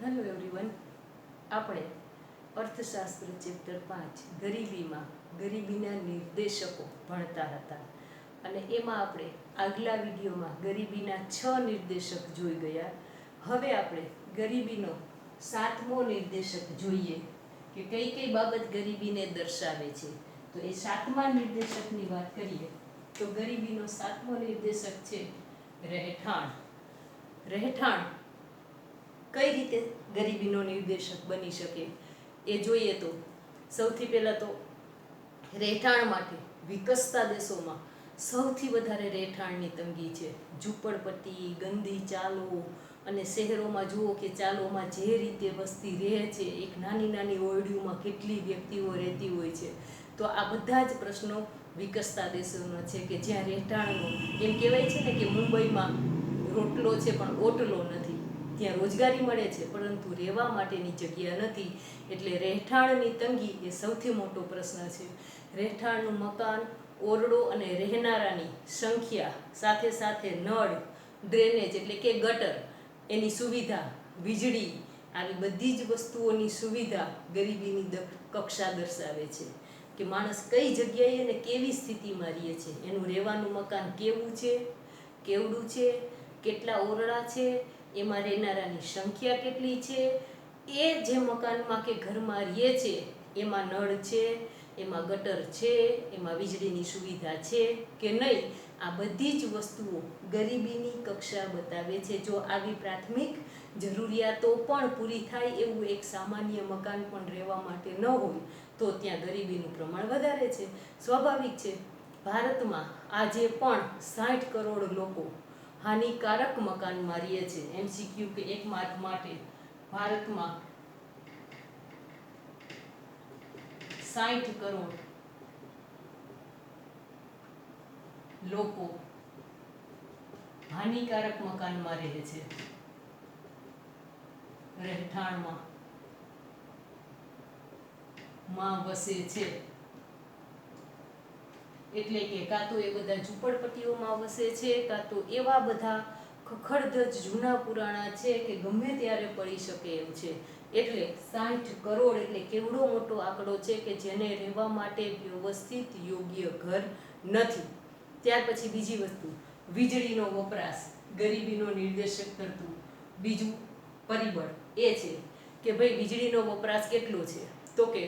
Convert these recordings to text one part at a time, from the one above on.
Hello everyone, આપણે અર્થશાસ્ત્ર chapter 5 ગરીબીના નિર્દેશકો ભણતા હતા અને એમાં આપણે આગલા વિડીયોમાં ગરીબીના 6 નિર્દેશક જોઈ ગયા. હવે આપણે ગરીબીનો 7મો નિર્દેશક જોઈએ કે કઈ કઈ બાબત ગરીબીને દર્શાવે છે. તો એ 7મા નિર્દેશકની વાત કરીએ તો ગરીબીનો 7મો નિર્દેશક છે રહેઠાણ. રહેઠાણ કઈ રીતે ગરીબીનો નિર્દેશક બની શકે એ જોઈએ તો સૌથી પહેલાં તો રહેઠાણ માટે વિકસતા દેશોમાં સૌથી વધારે રહેઠાણની તંગી છે. ઝૂંપડપટ્ટી, ગંદી ચાલો અને શહેરોમાં જુઓ કે ચાલોમાં જે રીતે વસ્તી રહે છે, એક નાની નાની ઓરડીઓમાં કેટલી વ્યક્તિઓ રહેતી હોય છે. તો આ બધા જ પ્રશ્નો વિકસતા દેશોના છે કે જ્યાં રહેઠાણનો એમ કહેવાય છે ને કે મુંબઈમાં રોટલો છે પણ ઓટલો નથી. ત્યાં રોજગારી મળે છે પરંતુ રહેવા માટેની જગ્યા નથી. એટલે રહેઠાણની તંગી એ સૌથી મોટો પ્રશ્ન છે. રહેઠાણનું મકાન, ઓરડો અને રહેનારાની સંખ્યા, સાથે સાથે નળ, ડ્રેનેજ એટલે કે ગટર, એની સુવિધા, વીજળી, આવી બધી જ વસ્તુઓની સુવિધા ગરીબીની કક્ષા દર્શાવે છે કે માણસ કઈ જગ્યાએ અને કેવી સ્થિતિમાં રહે છે. એનું રહેવાનું મકાન કેવું છે, કેવડું છે, કેટલા ઓરડા છે, એમાં રહેનારાની સંખ્યા કેટલી છે, એ જે મકાનમાં કે ઘરમાં રહે છે એમાં નળ છે, એમાં ગટર છે, એમાં વીજળીની સુવિધા છે કે નહીં, આ બધી જ વસ્તુઓ ગરીબીની કક્ષા બતાવે છે. જો આવી પ્રાથમિક જરૂરિયાતો પણ પૂરી થાય એવું એક સામાન્ય મકાન પણ રહેવા માટે ન હોય તો ત્યાં ગરીબીનું પ્રમાણ વધારે છે. સ્વાભાવિક છે. ભારતમાં આજે પણ 60 કરોડ લોકો હાનિકારક મકાનમાં રહે છે. MCQ કે 1 માર્ક માટે ભારતમાં 60 કરોડ લોકો હાનિકારક મકાનમાં રહે છે, રહેઠાણમાં વસે છે. એટલે કે કાં તો એ બધા ઝૂંપડપટ્ટીઓમાં વસે છે, કાં તો એવા બધા ખખડધજ જૂના પુરાણા છે કે ગમે ત્યારે પડી શકે એમ છે. એટલે 60 કરોડ એટલે કેવડો મોટો આંકડો છે કે જેને રહેવા માટે વ્યવસ્થિત યોગ્ય ઘર નથી. ત્યાર પછી બીજી વસ્તુ, વીજળીનો વપરાશ ગરીબીનો નિર્દેશક કરતું બીજું પરિબળ એ છે કે ભાઈ વીજળીનો વપરાશ કેટલો છે. તો કે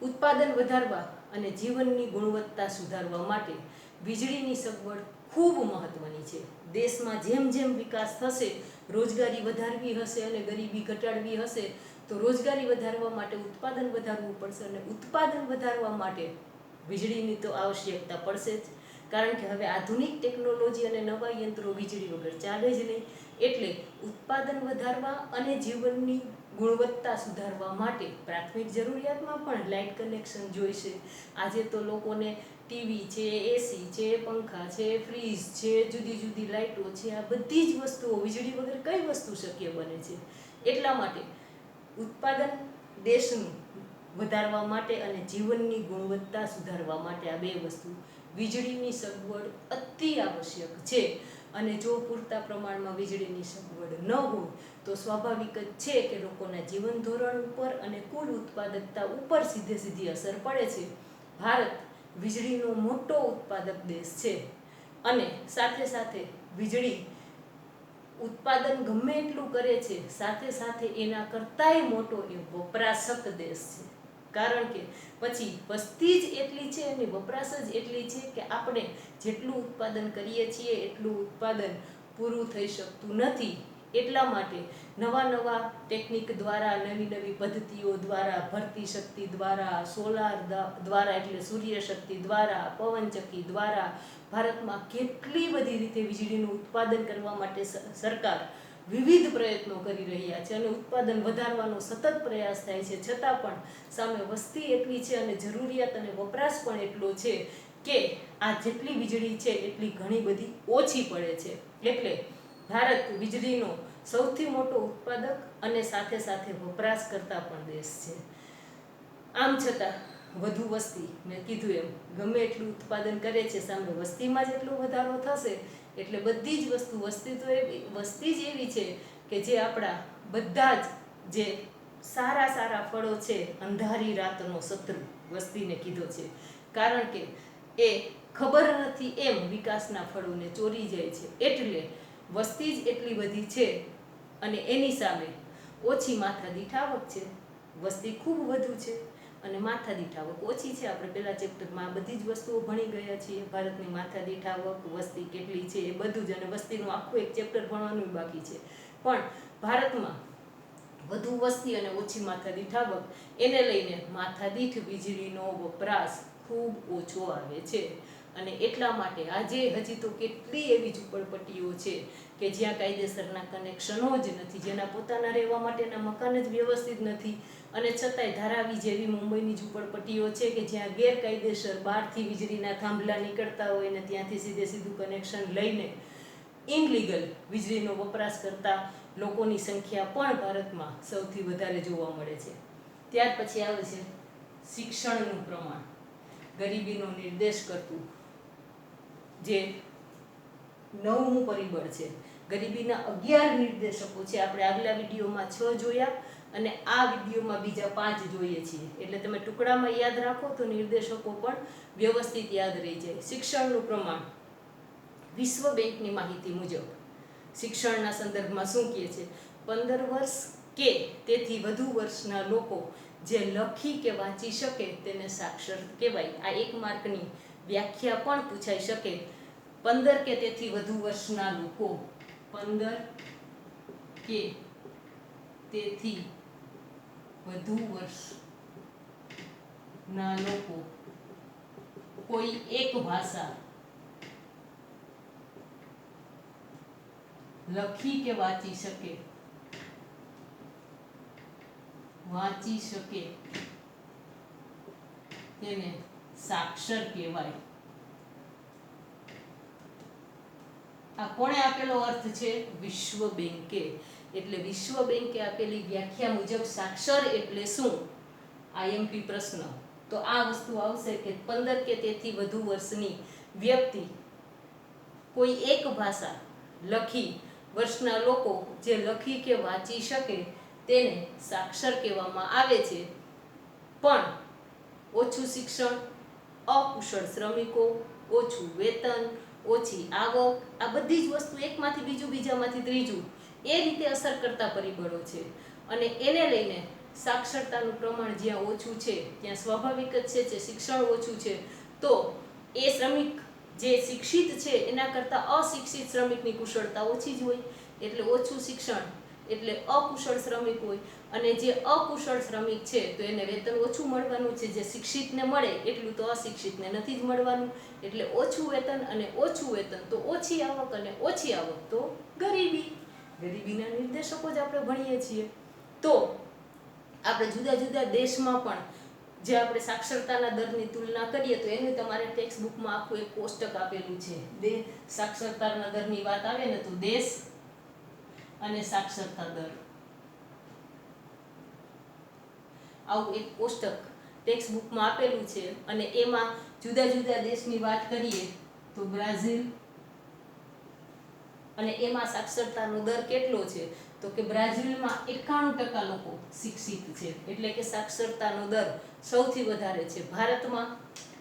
ઉત્પાદન વધારવા અને જીવનની ગુણવત્તા સુધારવા માટે વીજળીની સગવડ ખૂબ મહત્વની છે. દેશમાં જેમ જેમ વિકાસ થશે, રોજગારી વધારવી હશે અને ગરીબી ઘટાડવી હશે તો રોજગારી વધારવા માટે ઉત્પાદન વધારવું પડશે અને ઉત્પાદન વધારવા માટે વીજળીની તો આવશ્યકતા પડશે જ. કારણ કે હવે આધુનિક ટેકનોલોજી અને નવા યંત્રો વીજળી વગર ચાલે જ નહીં. એટલે ઉત્પાદન વધારવા અને જીવનની ગુણવત્તા સુધારવા માટે પ્રાથમિક જરૂરિયાતમાં પણ લાઇટ કનેક્શન જોઈશે. આજે તો લોકોને ટીવી છે, એસી છે, પંખા છે, ફ્રીજ છે, જુદી જુદી લાઇટો છે, આ બધી જ વસ્તુઓ વીજળી વગર કઈ વસ્તુ શક્ય બને છે. એટલા માટે ઉત્પાદન દેશનું વધારવા માટે અને જીવનની ગુણવત્તા સુધારવા માટે આ બે વસ્તુ વીજળીની સગવડ અતિ આવશ્યક છે. અને જો પૂરતા પ્રમાણમાં વીજળીની સગવડ ન હોય તો સ્વાભાવિક જ છે કે લોકોના જીવન ધોરણ ઉપર અને કુલ ઉત્પાદકતા ઉપર સીધી અસર પડે છે. ભારત વીજળીનો મોટો ઉત્પાદક દેશ છે અને સાથે સાથે વીજળી ઉત્પાદન ગમે એટલું કરે છે, સાથે સાથે એના કરતાંય મોટો એ વપરાશક દેશ છે. કારણ કે પછી વસ્તી જ એટલી છે અને વપરાશ જ એટલી છે કે આપણે જેટલું ઉત્પાદન કરીએ છીએ એટલું ઉત્પાદન પૂરું થઈ શકતું નથી. એટલા માટે નવા નવા ટેકનિક દ્વારા, નવી નવી પદ્ધતિઓ દ્વારા, ભરતી શક્તિ દ્વારા, સોલાર દ્વારા એટલે સૂર્ય શક્તિ દ્વારા, પવનચક્કી દ્વારા ભારતમાં કેટલી બધી રીતે વીજળીનું ઉત્પાદન કરવા માટે સરકાર વિવિધ પ્રયત્નો કરી રહ્યા છે અને ઉત્પાદન વધારવાનો સતત પ્રયાસ થાય છે. છતાં પણ સામે વસ્તી એટલી છે અને જરૂરિયાત અને વપરાશ પણ એટલો છે કે આ જેટલી વીજળી છે એટલી ઘણી બધી ઓછી પડે છે. એટલે ભારત વીજળીનો સૌથી મોટો ઉત્પાદક અને સાથે સાથે વપરાશ કરતા પણ દેશ છે. આમ છતાં વધુ વસ્તી, મેં કીધું એમ, ગમે એટલું ઉત્પાદન કરે છે, સામે વસ્તીમાં જેટલો વધારો થશે એટલે બધી જ વસ્તી જ એવી છે કે જે આપણા બધા જ જે સારા સારા ફળો છે અંધારી રાતનો શત્રુ વસ્તીને કીધો છે, કારણ કે એ ખબર નથી એમ વિકાસના ફળોને ચોરી જાય છે. એટલે વસ્તી જ એટલી બધી છે અને એની સામે ઓછી માથાદીઠ આવક છે. વસ્તી ખૂબ વધુ છે અને માથાદીઠ આવક ઓછી છે. આપણે પહેલા ચેપ્ટરમાં આ બધી જ વસ્તુઓ ભણી ગયા છીએ. ભારતની માથાદીઠ આવક, વસ્તી કેટલી છે એ બધું જ, અને વસ્તીનું આખું એક ચેપ્ટર ભણવાનું બાકી છે. પણ ભારતમાં વધુ વસ્તી અને ઓછી માથાદીઠ આવક, એને લઈને માથાદીઠ વીજળીનો વપરાશ ખૂબ ઓછો આવે છે. અને એટલા માટે આજે હજી તો કેટલી એવી ઝૂંપડપટ્ટીઓ છે કે જ્યાં કાયદેસરના કનેક્શનો જ નથી, જેના પોતાના રહેવા માટેના મકાન જ વ્યવસ્થિત નથી, અને છતાંય ધારાવી જેવી મુંબઈની ઝૂંપડપટ્ટીઓ છે કે જ્યાં ગેરકાયદેસર બહારથી વીજળીના થાંભલા નીકળતા હોય ને ત્યાંથી સીધું કનેક્શન લઈને ઇનલીગલ વીજળીનો વપરાશ કરતા લોકોની સંખ્યા પણ ભારતમાં સૌથી વધારે જોવા મળે છે. ત્યાર પછી આવે છે શિક્ષણનું પ્રમાણ, ગરીબીનો નિર્દેશ કરતું જે 9મું પરિબળ છે. ગરીબીના 11 નિર્દેશકો છે. આપણે આગલા વિડીયોમાં 6 જોયા અને આ વિડીયોમાં બીજા 5 જોઈએ છીએ. એટલે તમે ટુકડામાં યાદ રાખો તો નિર્દેશકો પણ વ્યવસ્થિત યાદ રહી જાય. શિક્ષણનું પ્રમાણ વિશ્વ બેંકની માહિતી મુજબ શિક્ષણના સંદર્ભમાં શું કહે છે? 15 વર્ષ કે તેથી વધુ વર્ષના લોકો જે લખી કે વાંચી શકે તેને સાક્ષર કહેવાય. આ 1 માર્કની વ્યાખ્યા પણ પૂછાઈ શકે. 15 કે તેથી વધુ વર્ષના લોકો, 15 કે તેથી વધુ વર્ષના લોકો કોઈ એક ભાષા લખી કે વાંચી શકે તેને સાક્ષર કહેવાય. આ કોણે આપેલો અર્થ છે? વિશ્વ બેંકે. એટલે વિશ્વ બેંકે આપેલી વ્યાખ્યા મુજબ સાક્ષર એટલે શું? આઈએમપી પ્રશ્ન. તો આ વસ્તુ આવશે કે 15 કે તેથી વધુ વર્ષની વ્યક્તિ કોઈ એક ભાષા લખી, વર્ષના લોકો જે લખી કે વાંચી શકે તેને સાક્ષર કહેવામાં આવે છે. પણ ઓછું શિક્ષણ, અકુશળ શ્રમિકો, ઓછું વેતન, ઓછી આવક, આ બધી જ વસ્તુ એકમાંથી બીજું, બીજામાંથી ત્રીજું એ રીતે અસર કરતા પરિબળો છે. અને એને લઈને સાક્ષરતાનું પ્રમાણ જ્યાં ઓછું છે ત્યાં સ્વાભાવિક જ છે શિક્ષણ ઓછું છે તો એ શ્રમિક જે શિક્ષિત છે એના કરતાં અશિક્ષિત શ્રમિકની કુશળતા ઓછી જ હોય. એટલે ઓછું શિક્ષણ એટલે અકુશળ શ્રમિક હોય, અને જે અકુશળ શ્રમિક છે તો એને વેતન ઓછું મળવાનું છે. જે શિક્ષિતને મળે એટલું તો અશિક્ષિતને નથી જ મળવાનું. એટલે ઓછું વેતન અને ઓછું વેતન તો ઓછી આવક, અને ઓછી આવક તો ગરીબી. ગરીબીના નિર્દેશકો જ આપણે ભણીએ છીએ. તો આપણે જુદા જુદા દેશમાં પણ જે આપણે સાક્ષરતાના દરની તુલના કરીએ તો એનું તમારે ટેક્સ્ટ બુકમાં આખું એક કોષ્ટક આપેલું છે. સાક્ષરતાના દરની વાત આવે ને તો દેશ અને સાક્ષરતા દર, આવું એક કોષ્ટક ટેક્સ્ટ બુકમાં આપેલું છે. અને એમાં જુદા જુદા દેશની વાત કરીએ તો બ્રાઝિલ, અને એમાં સાક્ષરતાનો દર કેટલો છે? તો કે બ્રાઝિલમાં 91% લોકો શિક્ષિત છે. એટલે કે સાક્ષરતાનો દર સૌથી વધારે છે. ભારતમાં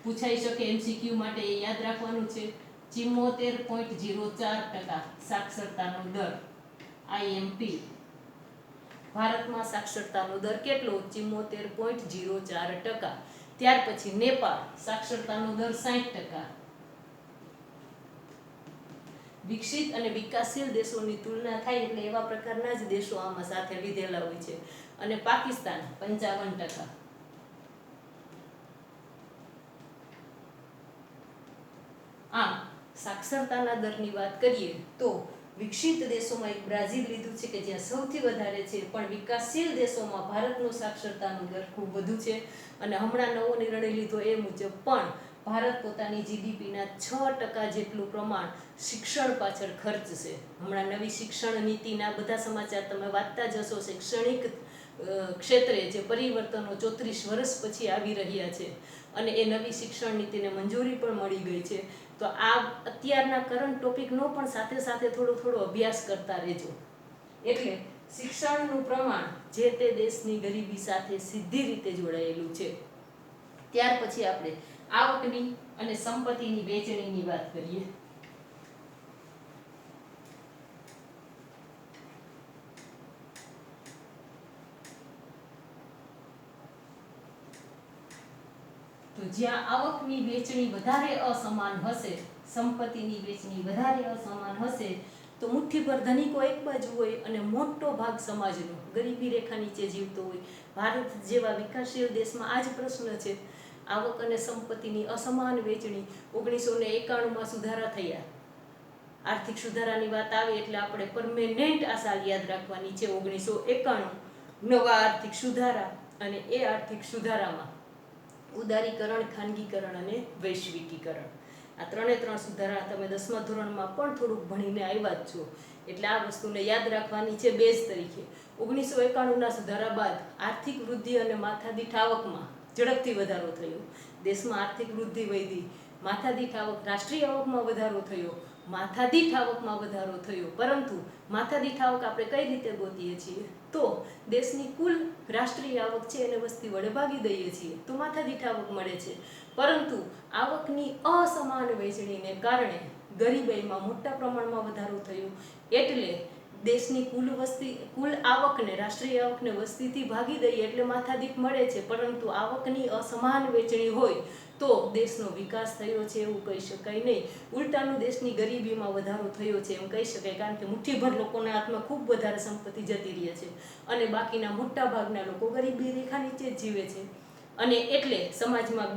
પૂછાઈ શકે MCQ માટે એ યાદ રાખવાનું છે. 74.04% સાક્ષરતાનો દર. IMP ભારતમાં સાક્ષરતાનો દર કેટલો? 74.04%. ત્યાર પછી નેપાળ, સાક્ષરતાનો દર 60%. વિકસિત અને વિકાસશીલ દેશોની તુલના થાય એટલે એવા પ્રકારના જ દેશો આમાં સાથે લીધેલા હોય છે. અને પાકિસ્તાન 55%. આમ સાક્ષરતાના દરની વાત કરીએ તો વિકસિત દેશોમાં એક બ્રાઝિલ લીધું છે કે જ્યાં સૌથી વધારે છે, પણ વિકાસશીલ દેશોમાં ભારતનો સાક્ષરતાનો દર ખૂબ વધુ છે. અને હમણાં નવો નિર્ણય લીધો એ મુજબ પણ ભારત પોતાની જીડીપીના 6% જેટલું પ્રમાણ શિક્ષણ પાછળ ખર્ચશે. હમણાં નવી શિક્ષણ નીતિના બધા સમાચાર તમે વાંચતા જ હશો. શૈક્ષણિક ક્ષેત્રે જે પરિવર્તનો 34 વર્ષ પછી આવી રહ્યા છે, અને એ નવી શિક્ષણ નીતિને મંજૂરી પણ મળી ગઈ છે. તો આ અત્યારના કરંટ ટોપિકનો પણ સાથે સાથે થોડો અભ્યાસ કરતા રહેજો. એટલે શિક્ષણનું પ્રમાણ જે તે દેશની ગરીબી સાથે સીધી રીતે જોડાયેલું છે. ત્યાર પછી આપણે આવકની અને સંપત્તિની વહેંચણીની વાત કરીએ. તો જ્યાં આવકની વહેંચણી વધારે અસમાન હશે, સંપત્તિની વહેંચણી વધારે અસમાન હશે, તો મુઠ્ઠીભર ધનિકો એક બાજુ હોય અને મોટો ભાગ સમાજનો ગરીબી રેખા નીચે જીવતો હોય. ભારત જેવા વિકાસશીલ દેશમાં આ જ પ્રશ્ન છે. આવક અને સંપત્તિની અસમાન વહેંચણી 1991માં સુધારા થયા. આર્થિક સુધારાની વાત આવે એટલે આપણે પરમેનન્ટ આ સાલ યાદ રાખવાની છે. 1991 નવા આર્થિક સુધારા, અને એ આર્થિક સુધારામાં ઉદારીકરણ, ખાનગીકરણ અને વૈશ્વિકીકરણ, આ ત્રણ સુધારા તમે 10મા ધોરણમાં પણ થોડુંક ભણીને આવ્યા જ છો, એટલે આ વસ્તુને યાદ રાખવાની છે બેઝ તરીકે. 1991ના સુધારા બાદ આર્થિક વૃદ્ધિ અને માથાદીઠ આવકમાં ઝડપથી વધારો થયો. દેશમાં આર્થિક વૃદ્ધિ વધી, માથાદીઠ આવક, રાષ્ટ્રીય આવકમાં વધારો થયો, માથાદીઠ આવકમાં વધારો થયો. પરંતુ માથાદીઠ આવક આપણે કઈ રીતે ગોતીએ છીએ? તો દેશની કુલ રાષ્ટ્રીય આવક છે એને વસ્તી વડે ભાગી દઈએ છીએ તો માથાદીઠ આવક મળે છે. પરંતુ આવકની અસમાન વહેંચણીને કારણે ગરીબાઈમાં મોટા પ્રમાણમાં વધારો થયો. એટલે દેશની કુલ આવકને, રાષ્ટ્રીય આવકને વસ્તીથી ભાગી દઈએ એટલે માથાદીઠ મળે છે. પરંતુ આવકની અસમાન વહેંચણી હોય તો દેશનો વિકાસ થયો છે એવું કહી શકાય નહીં. ઉલટાનું દેશની ગરીબીમાં વધારો થયો છે એમ કહી શકાય. કારણ કે મુઠ્ઠીભર લોકોના હાથમાં ખૂબ વધારે સંપત્તિ જતી રહે છે અને બાકીના મોટા ભાગના લોકો ગરીબી રેખા નીચે જ જીવે છે. અને એટલે સમાજમાં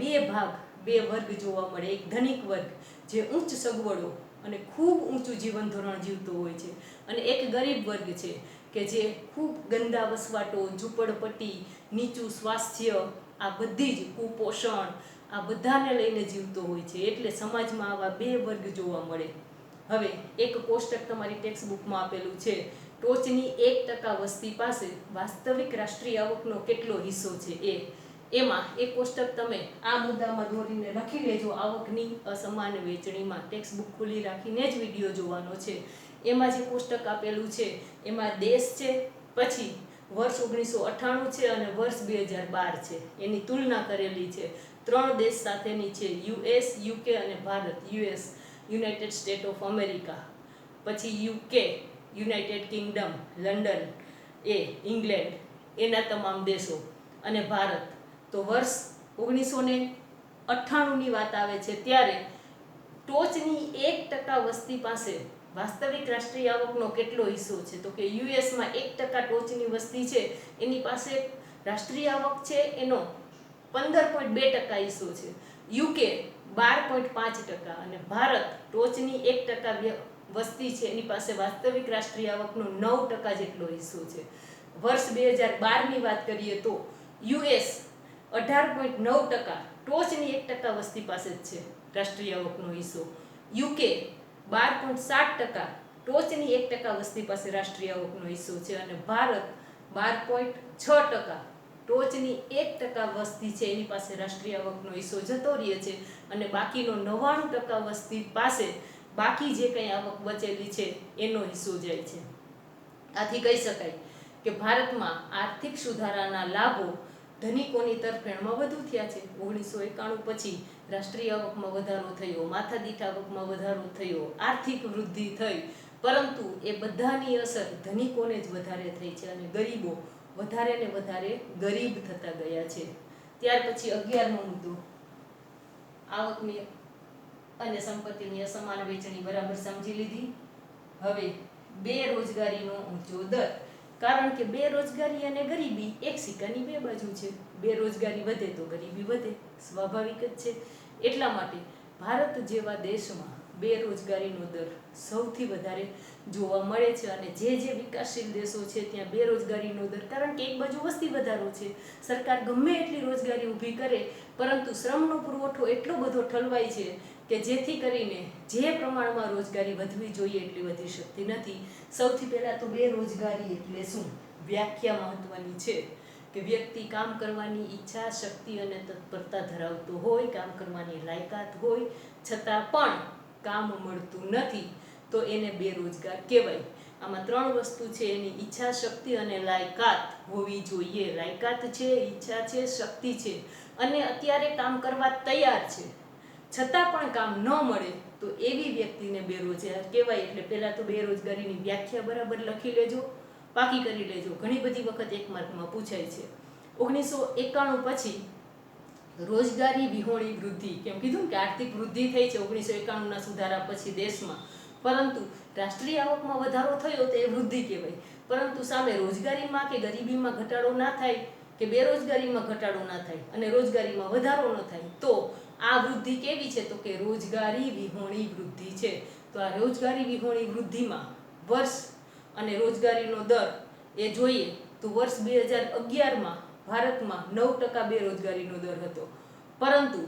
બે વર્ગ જોવા મળે. એક ધનિક વર્ગ જે ઉચ્ચ સગવડો અને ખૂબ ઊંચું જીવન ધોરણ જીવતો હોય છે, અને એક ગરીબ વર્ગ છે કે જે ખૂબ ગંદા વસવાટો, ઝૂંપડપટ્ટી, નીચું સ્વાસ્થ્ય, આ બધી જ કુપોષણ, આ બધાને લઈને જીવતો હોય છે. એટલે સમાજમાં આવા બે વર્ગ જોવા મળે. હવે એક કોષ્ટક તમારી ટેક્સ્ટ બુકમાં આપેલું છે. ટોચની 1% વસ્તી પાસે વાસ્તવિક રાષ્ટ્રીય આવકનો કેટલો હિસ્સો છે એમાં એક કોષ્ટક તમે આ મુદ્દામાં દોરીને લખી લેજો. આવકની અસમાન વહેંચણીમાં ટેક્સ્ટ બુક ખુલ્લી રાખીને જ વિડીયો જોવાનો છે. એમાં જે કોષ્ટક આપેલું છે એમાં દેશ છે, પછી વર્ષ 1998 છે અને વર્ષ 2012 છે, એની તુલના કરેલી છે. 3 દેશ સાથેની છે, US, UK અને Bharat. US United state of America, પછી UK United Kingdom, London England, એના તમામ દેશો, અને ભારત. તો વર્ષ 1998ની વાત આવે છે ત્યારે ટોચની 1% વસ્તી પાસે વાસ્તવિક રાષ્ટ્રીય આવકનો કેટલો હિસ્સો છે? તો કે યુએસમાં 1% ટોચની વસ્તી છે એની પાસે રાષ્ટ્રીય આવક છે એનો 15.2% હિસ્સો છે. યુકે 12.5% અને ભારત ટોચની 1% વસ્તી છે એની પાસે વાસ્તવિક રાષ્ટ્રીય આવકનો 9% જેટલો હિસ્સો છે. વર્ષ 2012ની વાત કરીએ તો યુએસ 18.9%, ટોચની 1% વસ્તી પાસે જ છે રાષ્ટ્રીય આવકનો હિસ્સો. યુકે 12.7%, ટોચની 1% વસ્તી પાસે રાષ્ટ્રીય આવકનો હિસ્સો છે. અને ભારત 12.6%, ટોચની 1% વસ્તી છે એની પાસે રાષ્ટ્રીય આવકનો હિસ્સો જતો રહે છે, અને બાકીનો 99% વસ્તી પાસે બાકી જે કંઈ આવક બચેલી છે એનો હિસ્સો જાય છે. આથી કહી શકાય કે ભારતમાં આર્થિક સુધારાના લાભો ધનિકોની તરફેણમાં વધુ થયા છે. 1991 પછી રાષ્ટ્રીય આવકમાં વધારો થયો, માથાદીઠ આવકમાં વધારો થયો, આર્થિક વૃદ્ધિ થઈ, પરંતુ એ બધાની અસર ધનિકોને જ વધારે થઈ છે અને ગરીબો વધારે ને વધારે ગરીબ થતા ગયા છે. ત્યાર પછી 11મો મુદ્દો, આવકની અને સંપત્તિની અસમાન વહેંચણી બરાબર સમજી લીધી. હવે બેરોજગારીનો ઊંચો દર. કારણ કે બેરોજગારી અને ગરીબી એક સિક્કાની બે બાજુ છે. બેરોજગારી વધે તો ગરીબી વધે, સ્વાભાવિક જ છે. એટલા માટે ભારત જેવા દેશમાં બેરોજગારીનો દર સૌથી વધારે જોવા મળે છે. અને જે વિકાસશીલ દેશો છે ત્યાં બેરોજગારીનો દર, કારણ કે એક બાજુ વસ્તી વધારો છે, સરકાર ગમે એટલી રોજગારી ઊભી કરે પરંતુ શ્રમનો પુરવઠો એટલો બધો ઠલવાય છે કે જેથી કરીને જે પ્રમાણમાં રોજગારી વધવી જોઈએ એટલી વધી શકતી નથી. સૌથી પહેલાં તો બેરોજગારી એટલે શું? વ્યાખ્યા મહત્વની છે કે વ્યક્તિ કામ કરવાની ઈચ્છા, શક્તિ અને તત્પરતા ધરાવતો હોય, કામ કરવાની લાયકાત હોય, છતાં પણ કામ મળતું નથી તો એને બેરોજગાર કહેવાય. આમાં 3 વસ્તુ છે, એની ઈચ્છા શક્તિ અને લાયકાત હોવી જોઈએ. લાયકાત છે, ઈચ્છા છે, શક્તિ છે અને અત્યારે કામ કરવા તૈયાર છે, છતાં પણ કામ ન મળે તો એવી વ્યક્તિને બેરોજગાર કહેવાય. એટલે પહેલાં તો બેરોજગારીની વ્યાખ્યા બરાબર લખી લેજો, પાકી કરી લેજો. ઘણી બધી વખત 1 માર્કમાં પૂછાય છે. 1991 પછી રોજગારી વિહોણી વૃદ્ધિ, કેમ કીધું કે આર્થિક વૃદ્ધિ થઈ છે 1991ના સુધારા પછી દેશમાં, પરંતુ રાષ્ટ્રીય આવકમાં વધારો થયો તો એ વૃદ્ધિ કહેવાય. પરંતુ સામે રોજગારીમાં કે ગરીબીમાં ઘટાડો ના થાય કે બેરોજગારીમાં ઘટાડો ના થાય અને રોજગારીમાં વધારો ન થાય તો આ વૃદ્ધિ કેવી છે? તો કે રોજગારી વિહોણી વૃદ્ધિ છે. તો આ રોજગારી વિહોણી વૃદ્ધિમાં વર્ષ અને રોજગારીનો દર એ જોઈએ તો વર્ષ 2011માં ભારતમાં 9% બેરોજગારીનો દર હતો, પરંતુ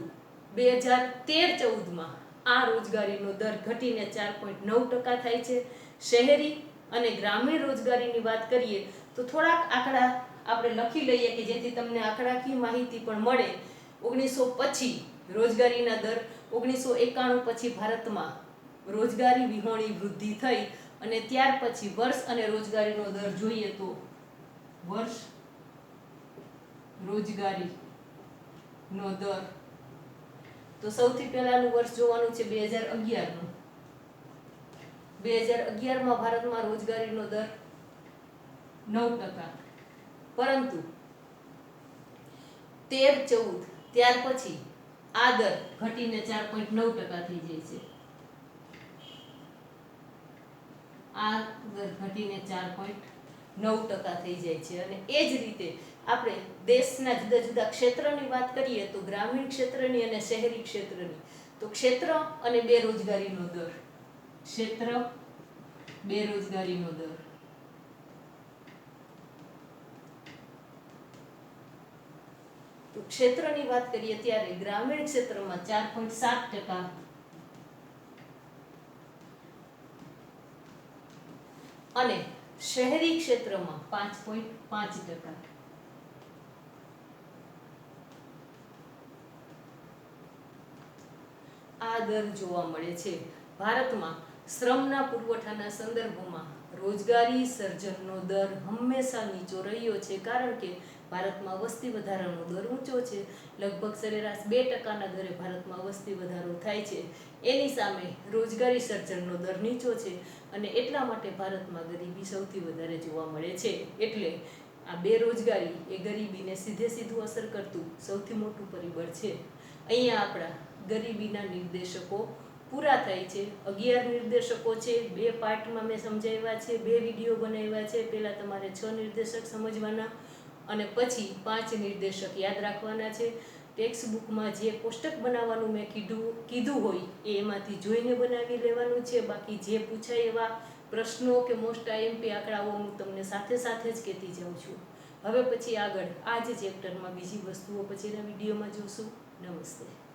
2013-14માં આ રોજગારીનો દર ઘટીને 4.9% થાય છે. શહેરી અને ગ્રામીણ રોજગારીની વાત કરીએ તો થોડાક આંકડા આપણે લખી લઈએ કે જેથી તમને આંકડાકીય માહિતી પણ મળે. 1900 પછી રોજગારીના દર, 1991 પછી ભારતમાં રોજગારી વિહોણી વૃદ્ધિ થઈ અને ત્યાર પછી વર્ષ અને રોજગારીનો દર જોઈએ તો વર્ષ રોજગારીનો દર, તો સૌથી પહેલાનું વર્ષ જોવાનું છે 2011નું. 2011માં ભારતમાં રોજગારીનો દર 9%, પરંતુ 13-14 ત્યાર પછી આ દર ઘટીને 4.9% થઈ જાય છે. આ દર ઘટીને 4.9% થઈ જાય છે. અને એ જ રીતે આપણે દેશના જુદા જુદા ક્ષેત્રની વાત કરીએ તો ગ્રામીણ ક્ષેત્રની અને શહેરી ક્ષેત્રની, તો ક્ષેત્ર અને બેરોજગારીનો દર, ક્ષેત્ર બેરોજગારીનો દર, તો ક્ષેત્રની વાત કરીએ ત્યારે ગ્રામીણ ક્ષેત્રમાં 4.7% અને શહેરી ક્ષેત્રમાં 5.5%. આ દર જોવા મળે છે. ભારતમાં શ્રમના પુરવઠાના સંદર્ભમાં રોજગારી સર્જનનો દર હંમેશા નીચો રહ્યો છે, કારણ કે ભારતમાં વસ્તી વધારાનો દર ઊંચો છે. લગભગ સરેરાશ 2%ના દરે ભારતમાં વસ્તી વધારો થાય છે. એની સામે રોજગારી સર્જનનો દર નીચો છે અને એટલા માટે ભારતમાં ગરીબી સૌથી વધારે જોવા મળે છે. એટલે આ બેરોજગારી એ ગરીબીને સીધું અસર કરતું સૌથી મોટું પરિબળ છે. અહીંયા આપણા ગરીબીના નિર્દેશકો પૂરા થાય છે. 11 નિર્દેશકો છે, 2 પાર્ટમાં મેં સમજાવ્યા છે, 2 વિડીયો બનાવ્યા છે. પહેલાં તમારે 6 નિર્દેશક સમજવાના અને પછી 5 નિર્દેશક યાદ રાખવાના છે. ટેક્સ્ટ બુકમાં જે કોષ્ટક બનાવવાનું મેં કીધું હોય એમાંથી જોઈને બનાવી લેવાનું છે. બાકી જે પૂછાય એવા પ્રશ્નો કે મોસ્ટ આઈએમપી આંકડાઓ હું તમને સાથે જ કહેતી જાઉં છું. હવે પછી આગળ આ જ ચેપ્ટરમાં બીજી વસ્તુઓ પછીના વિડીયોમાં જોશું. નમસ્તે.